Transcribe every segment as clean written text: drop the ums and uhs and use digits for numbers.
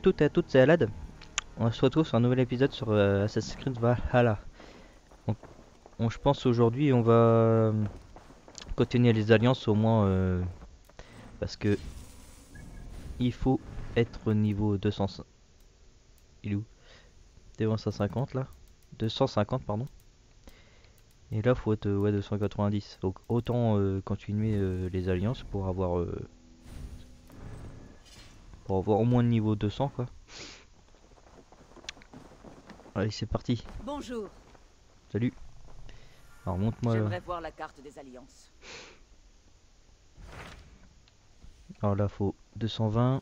toutes et à toutes, c'est Alad. On se retrouve sur un nouvel épisode sur Assassin's Creed Valhalla. Donc, je pense aujourd'hui on va continuer les alliances au moins parce que il faut être niveau 200. Il est où? Devant 150 là 250 pardon. Et là faut être ouais, 290. Donc autant continuer les alliances pour avoir au moins le niveau 200 quoi. Allez c'est parti. Bonjour. Salut. Alors montre-moi. J'aimerais voir la carte des alliances. Alors là faut 220,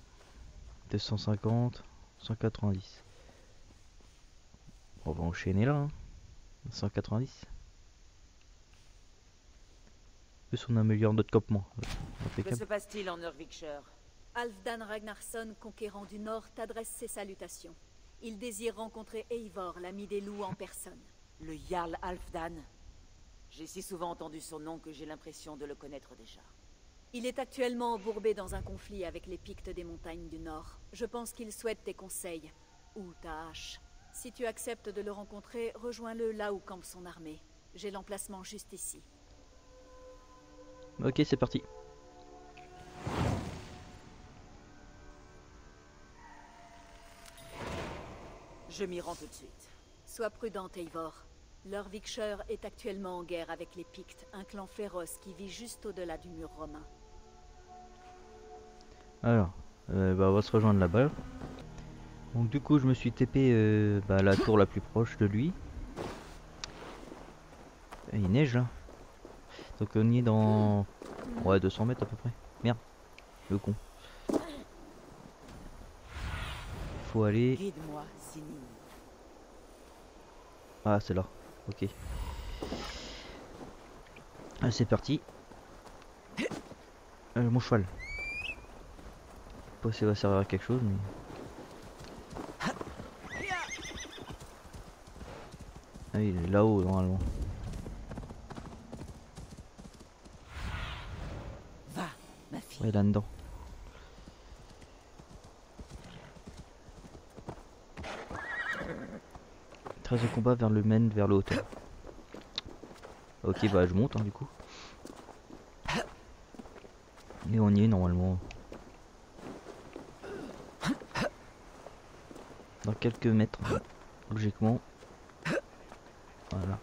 250, 190. On va enchaîner là. 190. Plus on améliore notre campement. Que Impeccable. se passe-t-il en Norvikshire? Halfdan Ragnarsson, conquérant du Nord, t'adresse ses salutations. Il désire rencontrer Eivor, l'ami des loups en personne. Le Jarl Halfdan. J'ai si souvent entendu son nom que j'ai l'impression de le connaître déjà. Il est actuellement embourbé dans un conflit avec les Pictes des montagnes du Nord. Je pense qu'il souhaite tes conseils, ou ta hache. Si tu acceptes de le rencontrer, rejoins-le là où campe son armée. J'ai l'emplacement juste ici. Ok c'est parti. Je m'y rends tout de suite. Sois prudent, Eivor. Lurvikshire est actuellement en guerre avec les Pictes, un clan féroce qui vit juste au-delà du mur romain. Alors, on va se rejoindre là-bas. Donc du coup je me suis TP la tour la plus proche de lui. Et il neige là. Donc on y est dans 200 mètres à peu près. Merde, le con. Faut aller... Guide-moi, Sini. Ah c'est là, ok. Allez c'est parti. Mon cheval. Je sais pas si ça va servir à quelque chose mais... Ah il est là-haut normalement. Va, ma fille. Ouais là-dedans. Trace de combat vers le mène vers le hauteur. Ok bah je monte hein, du coup. Et on y est normalement. Dans quelques mètres, logiquement. Voilà.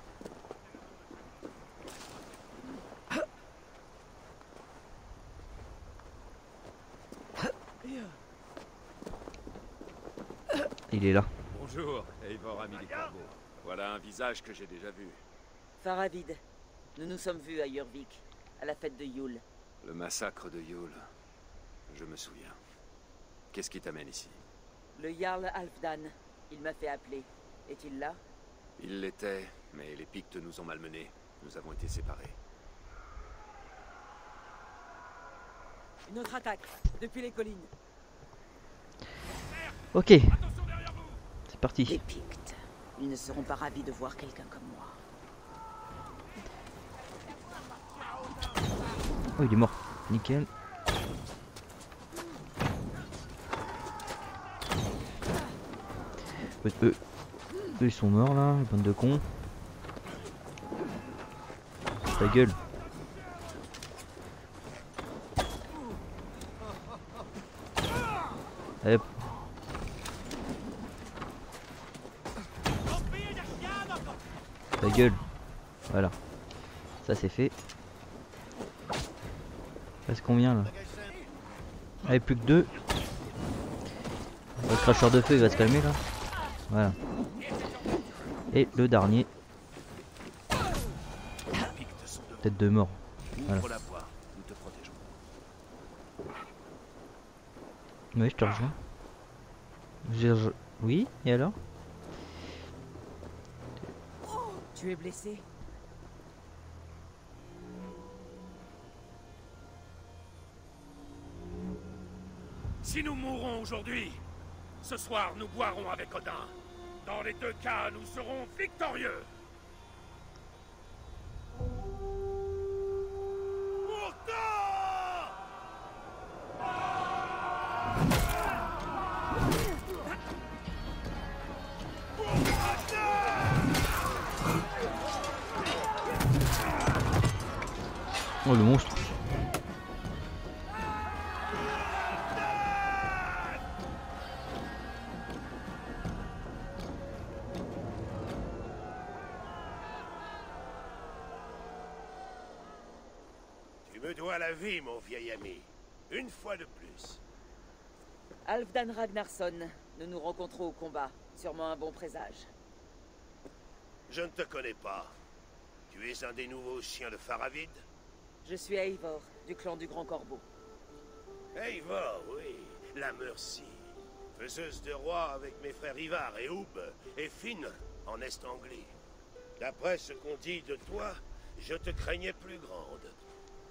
Il est là. Bonjour, Eivor, ami des corbeaux. Voilà un visage que j'ai déjà vu. Faravid, nous nous sommes vus à Jurvik, à la fête de Yule. Le massacre de Yule. Je me souviens. Qu'est-ce qui t'amène ici? Le Jarl Halfdan, il m'a fait appeler. Est-il là? Il l'était, mais les Pictes nous ont malmenés. Nous avons été séparés. Une autre attaque, depuis les collines. Ok. C'est parti. Les Pictes. Ils ne seront pas ravis de voir quelqu'un comme moi. Oh il est mort. Nickel. Eux ils sont morts là, bande de cons. Ta gueule. Hop. Ta gueule. Voilà. Ça c'est fait. Reste combien là? Allez plus que 2. Le cracheur de feu il va se calmer là. Voilà. Et le dernier. Tête de mort. Voilà. Oui je te rejoins. Oui et alors? Tu es blessé? Si nous mourrons aujourd'hui, ce soir nous boirons avec Odin. Dans les deux cas, nous serons victorieux. Pourtant Oh le monstre. Tu me dois la vie, mon vieil ami. Une fois de plus. Halfdan Ragnarsson, nous nous rencontrons au combat. Sûrement un bon présage. Je ne te connais pas. Tu es un des nouveaux chiens de Faravid? Je suis Eivor, du clan du Grand Corbeau. Eivor, oui. La Mercy. Faiseuse de roi avec mes frères Ivar et Hub, et Finn, en Est-Anglie. D'après ce qu'on dit de toi, je te craignais plus grande.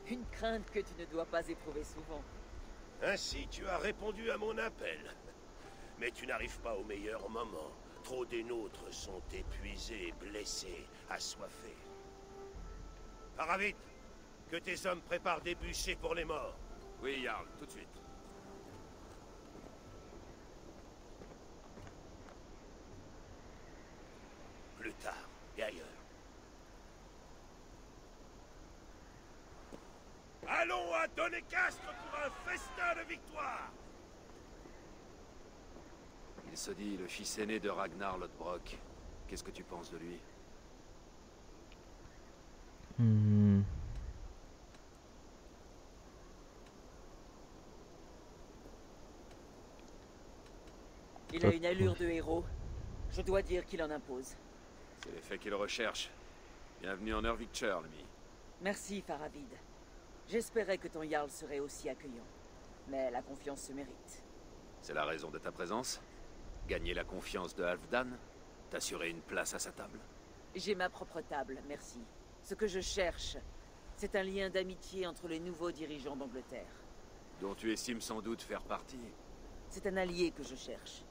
Une crainte que tu ne dois pas éprouver souvent. Ainsi, tu as répondu à mon appel. Mais tu n'arrives pas au meilleur moment. Trop des nôtres sont épuisés, blessés, assoiffés. Faravid, que tes hommes préparent des bûchers pour les morts. Oui, Jarl, tout de suite. Plus tard, et ailleurs. Allons à Donnecastre pour un festin de victoire! Il se dit le fils aîné de Ragnar Lodbrok. Qu'est-ce que tu penses de lui? Hmm. Il a une allure de héros. Je dois dire qu'il en impose. C'est l'effet qu'il recherche. Bienvenue en Urvikshire, l'ami. Merci, Faravid. J'espérais que ton Jarl serait aussi accueillant. Mais la confiance se mérite. C'est la raison de ta présence? Gagner la confiance de Halfdan? T'assurer une place à sa table? J'ai ma propre table, merci. Ce que je cherche, c'est un lien d'amitié entre les nouveaux dirigeants d'Angleterre. Dont tu estimes sans doute faire partie. C'est un allié que je cherche,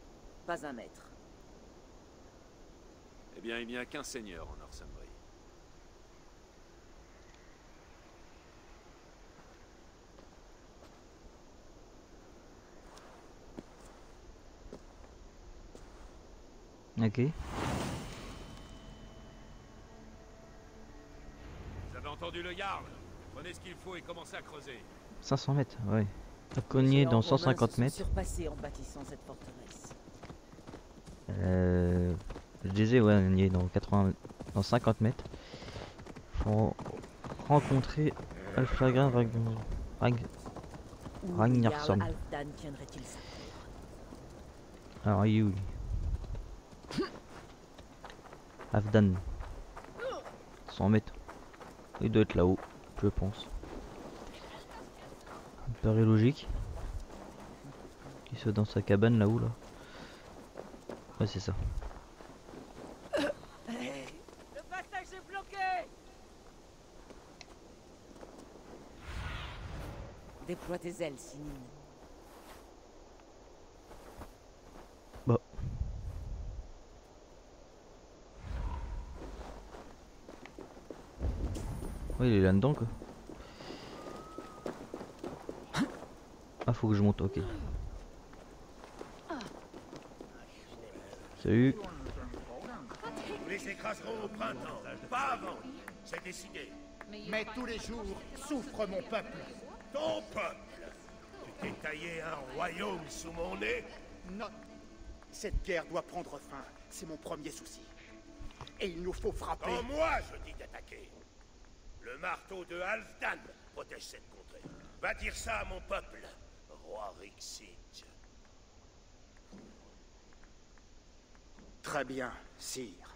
pas un maître. Eh bien, il n'y a qu'un seigneur en Northumbrie. Ok. Vous avez entendu le Jarl? Prenez ce qu'il faut et commencez à creuser. 500 mètres, ouais. À cogner dans 150 mètres. Surpassé en bâtissant cette forteresse. Je disais, ouais, on y est dans 80, dans 50 mètres. Faut rencontrer Alfragan Ragnarsson. Halfdan tiendrait-il ça? Alors, il est où lui? Halfdan. 100 mètres. Il doit être là-haut, je pense. Ça me paraît logique. Qu'il soit dans sa cabane là-haut là. Ouais, c'est ça. Le passage est bloqué! Déploie tes ailes, Sinine. Bah. Ouais, il est là-dedans quoi. Ah, faut que je monte, ok. Salut. Nous les écraserons au printemps, pas avant. C'est décidé. Mais tous les jours souffre mon peuple. Ton peuple! Tu t'es taillé un royaume sous mon nez? Non. Cette guerre doit prendre fin. C'est mon premier souci. Et il nous faut frapper. Quand moi je dis d'attaquer. Le marteau de Halfdan protège cette contrée. Va dire ça à mon peuple, roi Rixit. Très bien, sire.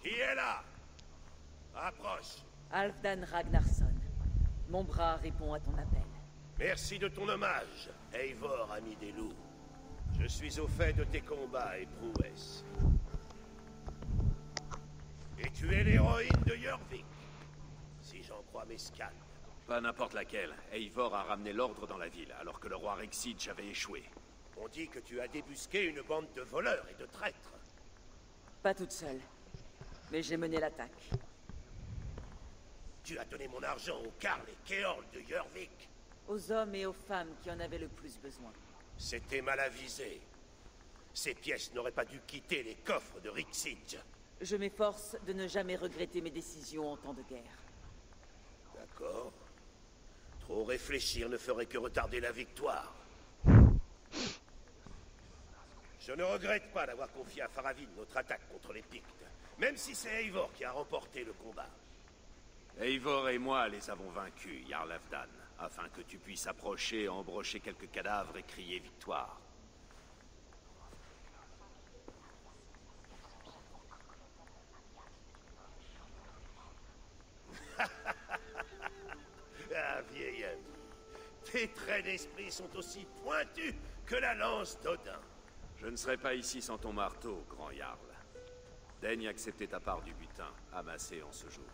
Qui est là? Approche. Halfdan Ragnarsson. Mon bras répond à ton appel. Merci de ton hommage, Eivor, ami des loups. Je suis au fait de tes combats et prouesses. Et tu es l'héroïne de Jorvik, si j'en crois mes scans. Pas n'importe laquelle. Eivor a ramené l'ordre dans la ville, alors que le roi Rexidge avait échoué. On dit que tu as débusqué une bande de voleurs et de traîtres. Pas toute seule. Mais j'ai mené l'attaque. Tu as donné mon argent aux Karl et Keorl de Jorvik. Aux hommes et aux femmes qui en avaient le plus besoin. C'était mal avisé. Ces pièces n'auraient pas dû quitter les coffres de Rixidge. Je m'efforce de ne jamais regretter mes décisions en temps de guerre. D'accord. Trop réfléchir ne ferait que retarder la victoire. Je ne regrette pas d'avoir confié à Faravid notre attaque contre les Pictes, même si c'est Eivor qui a remporté le combat. Eivor et moi les avons vaincus, Jarl Halfdan, afin que tu puisses approcher, embrocher quelques cadavres et crier victoire. Ah, vieil ami, tes traits d'esprit sont aussi pointus que la lance d'Odin. Je ne serais pas ici sans ton marteau, grand Jarl. Daigne accepter ta part du butin, amassé en ce jour.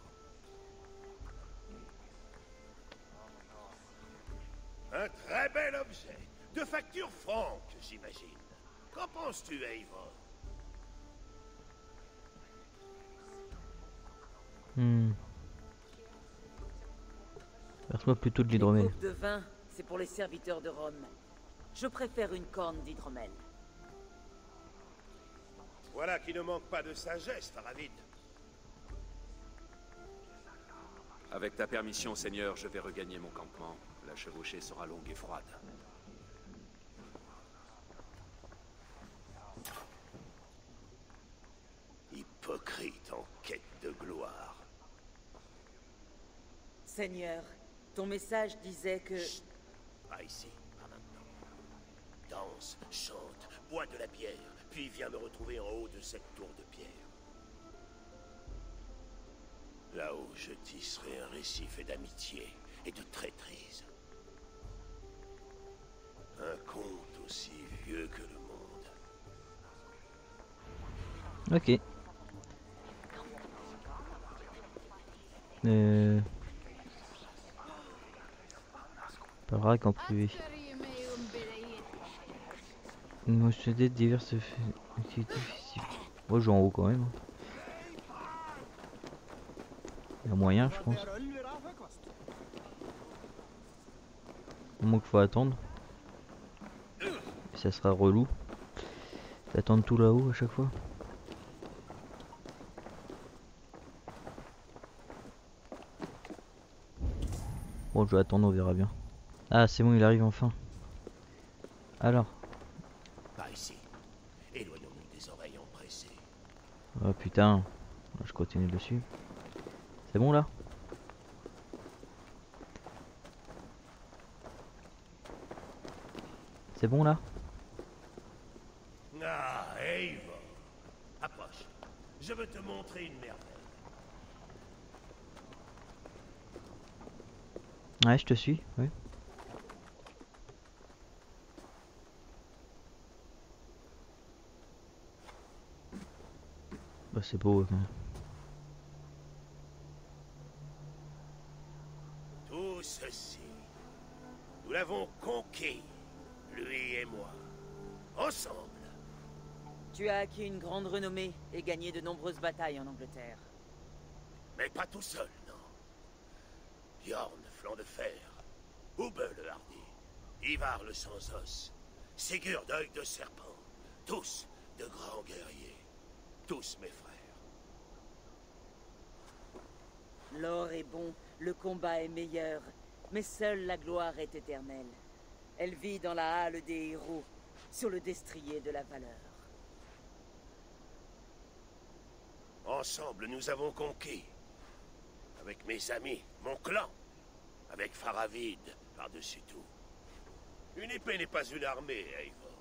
Un très bel objet, de facture franque, j'imagine. Qu'en penses-tu, Eivor? Verse-moi plutôt de Les l'hydromel. coupes de vin, c'est pour les serviteurs de Rome. Je préfère une corne d'hydromel. Voilà qui ne manque pas de sagesse, Faravid. Avec ta permission, Seigneur, je vais regagner mon campement. La chevauchée sera longue et froide. Hypocrite en quête de gloire. Seigneur, ton message disait que... Chut. Pas ici, pas maintenant. Danse, chante, bois de la bière, puis viens me retrouver en haut de cette tour de pierre. Là-haut, je tisserai un récit fait d'amitié et de traîtrise. Un conte aussi vieux que le monde. Ok. Parlera qu'en privé. Mentionner diverses activités festives. Moi je joue en haut quand même. Il y a moyen je pense. Au moins qu'il faut attendre. Et ça sera relou. D'attendre tout là-haut à chaque fois. Bon je vais attendre, on verra bien. Ah c'est bon, il arrive enfin. Alors. Pas ici. Éloignons-nous des oreilles empressées. Oh putain. Je continue dessus. C'est bon là? C'est bon là? Ah, Eivor. Approche. Je veux te montrer une merveille. Ouais, je te suis, oui. Bah c'est beau quand même. Tout ceci, nous l'avons conquis, lui et moi, ensemble. Tu as acquis une grande renommée et gagné de nombreuses batailles en Angleterre. Mais pas tout seul, non. Bjorn, flanc de fer, Ubbe le hardi, Ivar le sans-os, Sigurd, œil de serpent, tous de grands guerriers, tous mes frères. L'or est bon, le combat est meilleur, mais seule la gloire est éternelle. Elle vit dans la halle des héros, sur le destrier de la valeur. Ensemble, nous avons conquis. Avec mes amis, mon clan. Avec Faravid, par-dessus tout. Une épée n'est pas une armée, Eivor.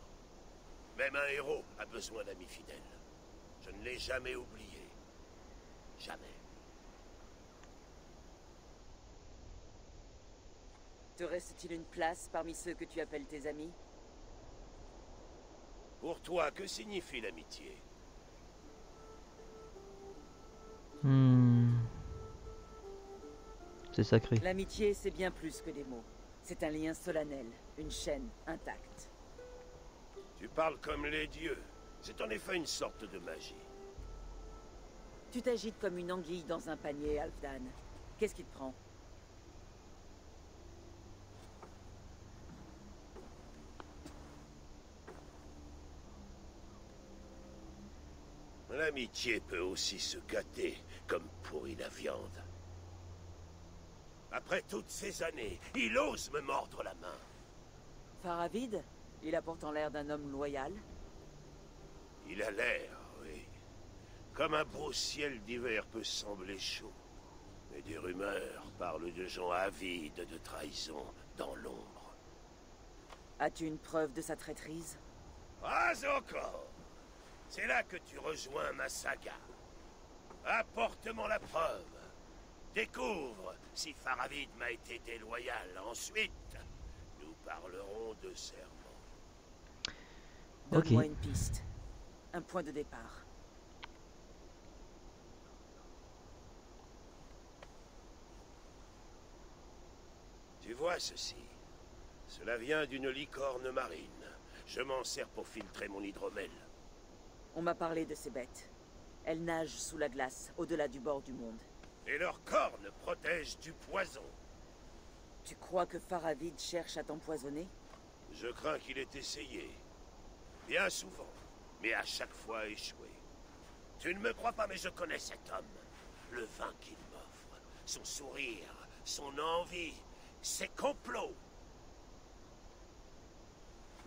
Même un héros a besoin d'amis fidèles. Je ne l'ai jamais oublié. Jamais. Te reste-t-il une place parmi ceux que tu appelles tes amis? Pour toi, que signifie l'amitié? C'est sacré. L'amitié, c'est bien plus que des mots. C'est un lien solennel, une chaîne intacte. Tu parles comme les dieux. C'est en effet une sorte de magie. Tu t'agites comme une anguille dans un panier, Halfdan. Qu'est-ce qui te prend? L'amitié peut aussi se gâter comme pourrit la viande. Après toutes ces années, il ose me mordre la main. Faravid, il a pourtant l'air d'un homme loyal. Il a l'air, oui. Comme un beau ciel d'hiver peut sembler chaud. Mais des rumeurs parlent de gens avides de trahison dans l'ombre. As-tu une preuve de sa traîtrise? Pas encore. C'est là que tu rejoins ma saga. Apporte-moi la preuve. Découvre si Faravid m'a été déloyal. Ensuite, nous parlerons de serment. Donne-moi une piste. Un point de départ. Tu vois ceci? Cela vient d'une licorne marine. Je m'en sers pour filtrer mon hydromel. On m'a parlé de ces bêtes. Elles nagent sous la glace, au-delà du bord du monde. Et leurs cornes protègent du poison. Tu crois que Faravid cherche à t'empoisonner? Je crains qu'il ait essayé. Bien souvent, mais à chaque fois échoué. Tu ne me crois pas, mais je connais cet homme. Le vin qu'il m'offre, son sourire, son envie, ses complots.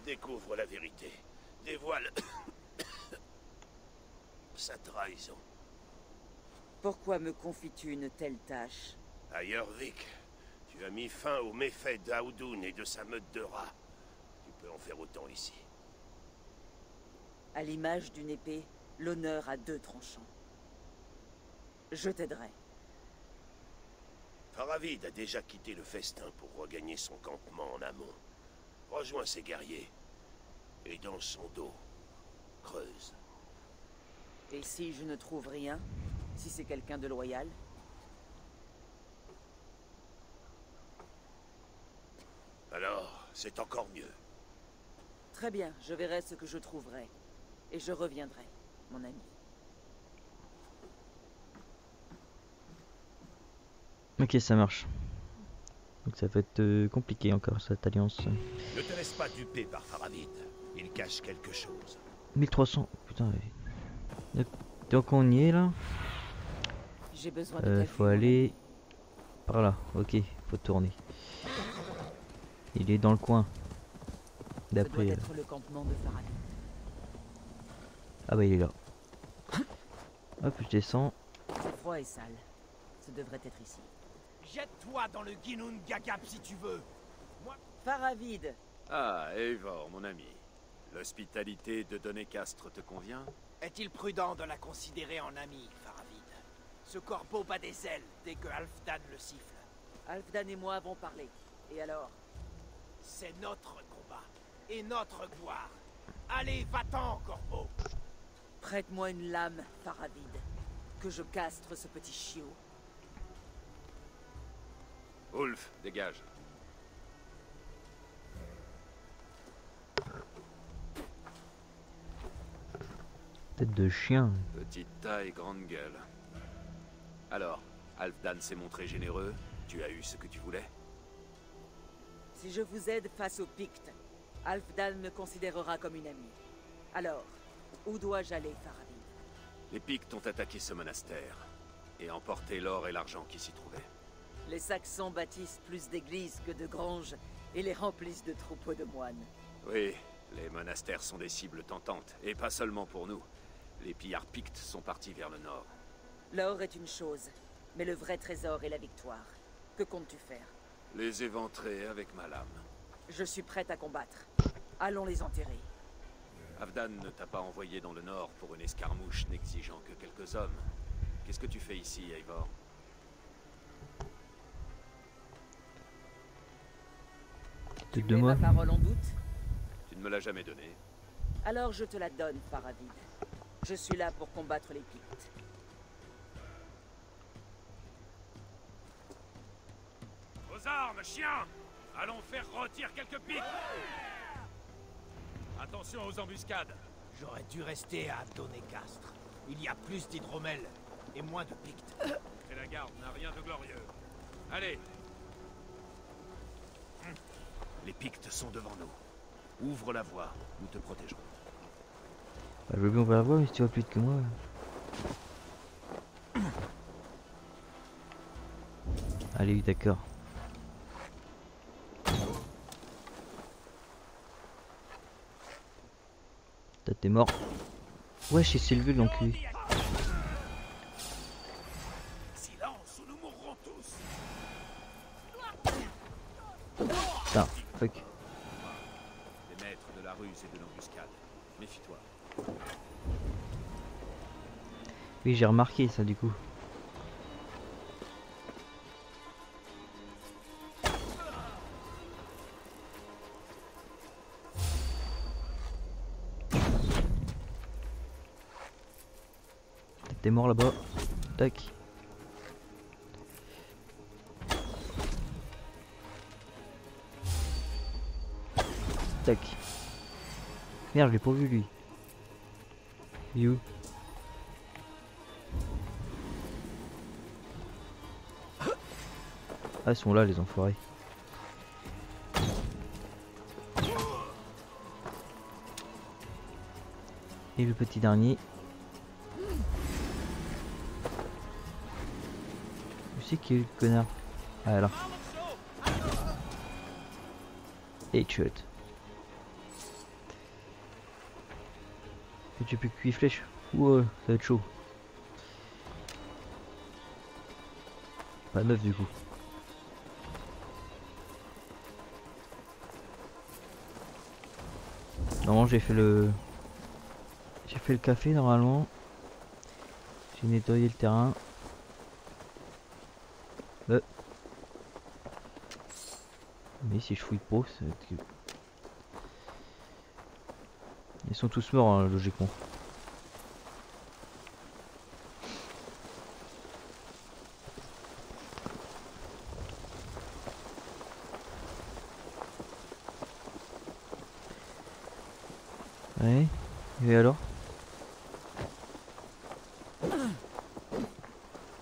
Découvre la vérité. Dévoile sa trahison. Pourquoi me confies-tu une telle tâche? Ailleurs, Vic, tu as mis fin aux méfaits d'Aoudoun et de sa meute de rats. Tu peux en faire autant ici. À l'image d'une épée, l'honneur a deux tranchants. Je t'aiderai. Faravid a déjà quitté le festin pour regagner son campement en amont. Rejoins ses guerriers. Et dans son dos, creuse. Et si je ne trouve rien? Si c'est quelqu'un de loyal? Alors, c'est encore mieux. Très bien, je verrai ce que je trouverai. Et je reviendrai, mon ami. Ok, ça marche. Donc ça va être compliqué encore cette alliance. Ne te laisse pas duper par Faravid. Il cache quelque chose. 1300, putain. Donc on y est là. J'ai besoin de ta Faut vue, mon aller ami. par là. Ok, faut tourner. Il est dans le coin. Ce doit D'après. être le campement de Faravid. Ah bah il est là. Hop, je descends. C'est froid et sale. Ce devrait être ici. Jette-toi dans le Ginun Gagap si tu veux. Faravid! Ah, Eivor, mon ami. L'hospitalité de Donecastre te convient? Est-il prudent de la considérer en ami, Faravid? Ce corbeau bat des ailes dès que Halfdan le siffle. Halfdan et moi avons parlé. Et alors? C'est notre combat et notre gloire. Allez, va-t'en, corbeau! Prête-moi une lame, Faravid. Que je castre ce petit chiot. Ulf, dégage. Tête de chien. Petite taille, grande gueule. Alors, Halfdan s'est montré généreux. Tu as eu ce que tu voulais? Si je vous aide face aux Pictes, Halfdan me considérera comme une amie. Alors, où dois-je aller, Faravid? Les Pictes ont attaqué ce monastère et emporté l'or et l'argent qui s'y trouvaient. Les Saxons bâtissent plus d'églises que de granges et les remplissent de troupeaux de moines. Oui, les monastères sont des cibles tentantes, et pas seulement pour nous. Les pillards Pictes sont partis vers le nord. L'or est une chose, mais le vrai trésor est la victoire. Que comptes-tu faire? Les éventrer avec ma lame. Je suis prête à combattre. Allons les enterrer. Halfdan ne t'a pas envoyé dans le nord pour une escarmouche n'exigeant que quelques hommes. Qu'est-ce que tu fais ici, Eivor? Tu Tête de mets moi. ma parole en doute? Tu ne me l'as jamais donnée. Alors je te la donne, Faravid. Je suis là pour combattre les Pictes. Aux armes, chiens! Allons faire rôtir quelques pics! Attention aux embuscades! J'aurais dû rester à Donecastre. Il y a plus d'hydromel et moins de Pictes. Et la garde n'a rien de glorieux. Allez! Les Pictes sont devant nous. Ouvre la voie, nous te protégerons. Bah, je veux bien ouvrir la voie, mais si tu vois plus vite que moi. Allez, d'accord. T'es mort. Wesh, il s'est levé l'enculé. Silence ou nous mourrons tous. Putain, fuck. Les maîtres de la ruse et de l'embuscade. Méfie-toi. Oui, j'ai remarqué ça du coup. T'es mort là-bas. Tac. Tac. Merde, je l'ai pas vu lui. Il est où? Ah, ils sont là les enfoirés. Et le petit dernier. Où c'est qui est le connard? Ah là. Et shot. Et tu peux cuire flèche. Ouah, ça va être chaud. Pas neuf du coup. Non, j'ai fait le café normalement. J'ai nettoyé le terrain. Mais si je fouille pas, ça va être que... Ils sont tous morts hein, logiquement. Ouais, et alors?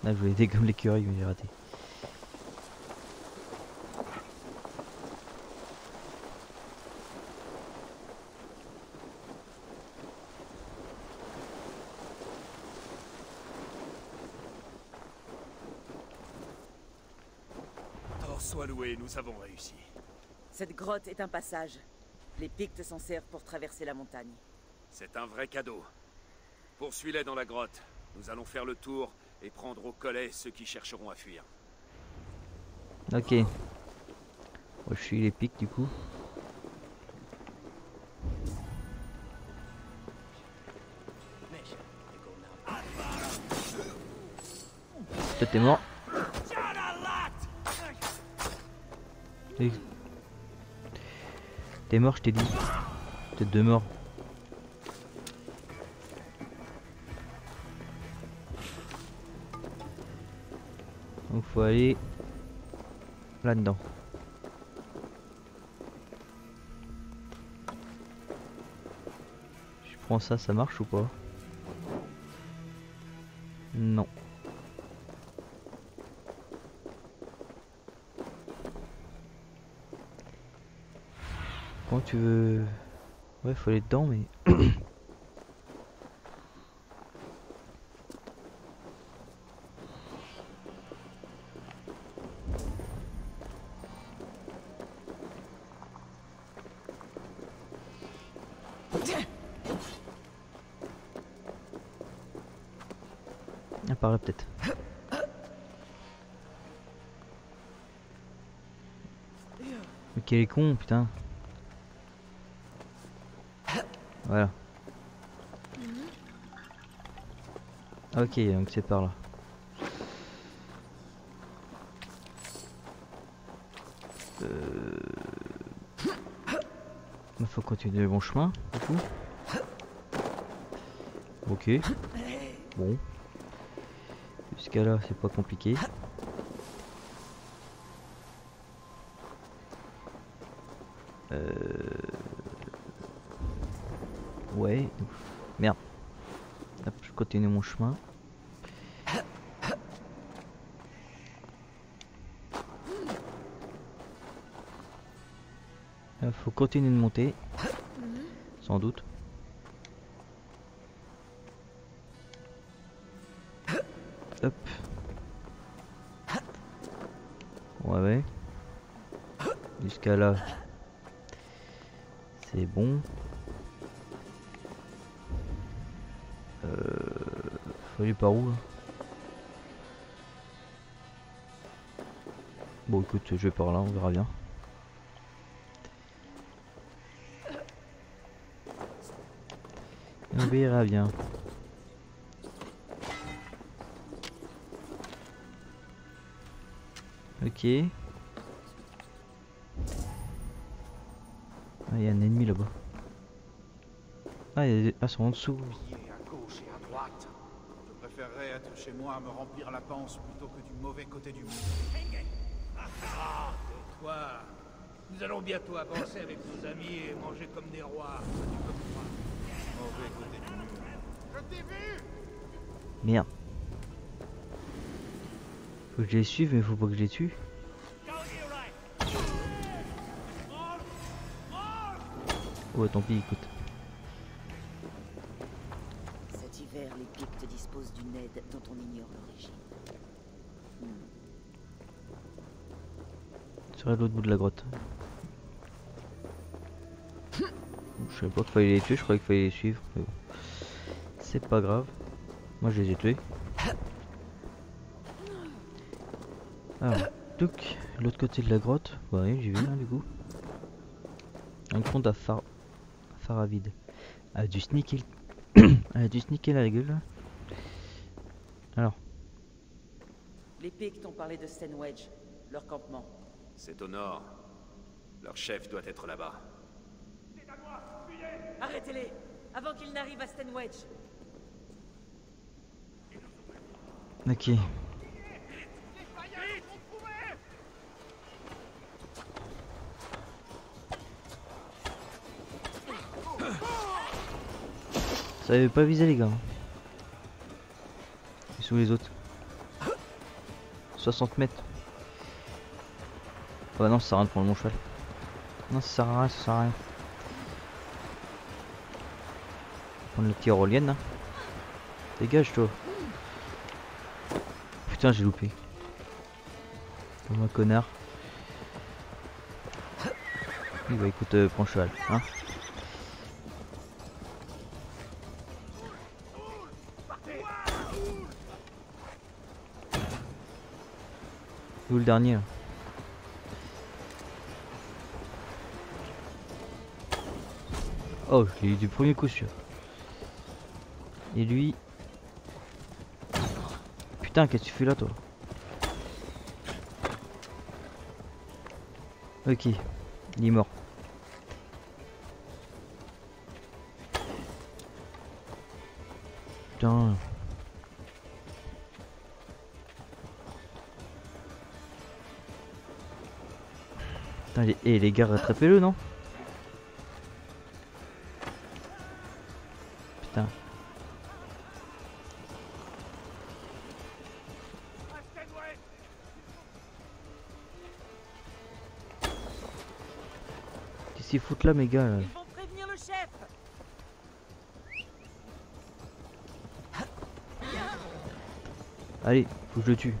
Là je voulais aider comme l'écureuil mais j'ai raté. Or soit loué, nous avons réussi. Cette grotte est un passage. Les Pictes s'en servent pour traverser la montagne. C'est un vrai cadeau. Poursuis-les dans la grotte. Nous allons faire le tour et prendre au collet ceux qui chercheront à fuir. Ok. Moi, je suis les pics du coup. Toi t'es mort. T'es mort, je t'ai dit. T'es deux morts. Donc faut aller là-dedans. Je prends ça, ça marche ou pas? Non. Quand tu veux... Ouais, faut aller dedans, mais... Ah, par là peut-être. Mais quel est con, putain. Voilà. Ok, donc c'est par là. Il faut continuer le bon chemin, du coup. Ok. Bon. Jusqu'à là, c'est pas compliqué. Ouais. Merde. Hop, je continue mon chemin. Faut continuer de monter. Sans doute. Hop. Ouais. Jusqu'à là. C'est bon. Faut aller par où là? Bon écoute, je vais par là, on verra bien. On verra bien. Ok. Ah, il y a un ennemi là-bas. Ah, ils sont en dessous. À gauche et à droite. Je préférerais être chez moi à me remplir la panse plutôt que du mauvais côté du mur. Toi, nous allons bientôt avancer avec nos amis et manger comme des rois. Tu peux me croire. Mauvais côté du mur. Je t'ai vu! Merde. Faut que je les suive, mais faut pas que je les tue. Oh, tant pis, écoute. Cet hiver, les Pictes disposent d'une aide dont on ignore l'origine. Sur l'autre bout de la grotte. Je savais pas qu'il fallait les tuer, je croyais qu'il fallait les suivre. Mais bon. C'est pas grave. Moi je les ai tués. Alors, donc, l'autre côté de la grotte. Ouais, j'y vais là du coup. Un compte à Faravid. Elle a dû sneaker. Elle a dû sneaker la gueule là. Alors. Les Pictes ont parlé de Stenwedge, leur campement. C'est au nord. Leur chef doit être là-bas. Arrêtez-les, avant qu'ils n'arrivent à Stenwedge. Ok. Ça avait pas visé les gars. Et sous les autres. 60 mètres. Oh bah non, ça sert à rien de prendre mon cheval. Non, ça sert à rien, ça sert à rien. Prendre le tyrolienne là. Dégage toi. Putain, j'ai loupé. Comme un connard. Oui bah écoute, prends le cheval, hein. Où le dernier là? Oh, je l'ai eu du premier coup sûr. Et lui... Putain, qu'est-ce que tu fais là toi? Ok, il est mort. Putain. Putain, les gars, rattrapez-le, non? Putain. Qu'est-ce qu'ils foutent là, mes gars là? Ils vont prévenir le chef. Allez, faut que je le tue.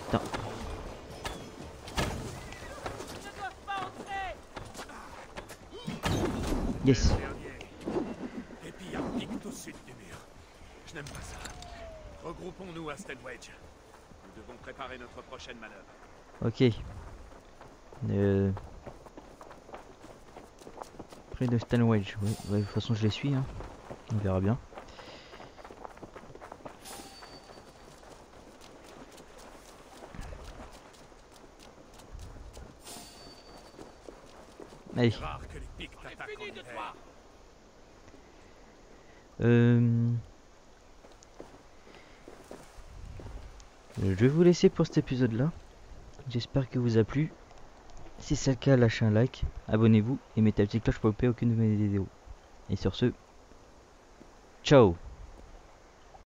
Putain. Yes. Et puis il y a un pic au sud du mur. Je n'aime pas ça. Regroupons-nous à Stenwedge. Nous devons préparer notre prochaine manœuvre. Ok. Près de Stenwedge. Oui, ouais, de toute façon je les suis, hein. On verra bien. Allez. Rare que les pics t'attaquent en hiver. Je vais vous laisser pour cet épisode là. J'espère que vous a plu. Si c'est le cas, lâchez un like, abonnez-vous et mettez la petite cloche pour ne louper aucune de mes vidéos. Et sur ce, ciao.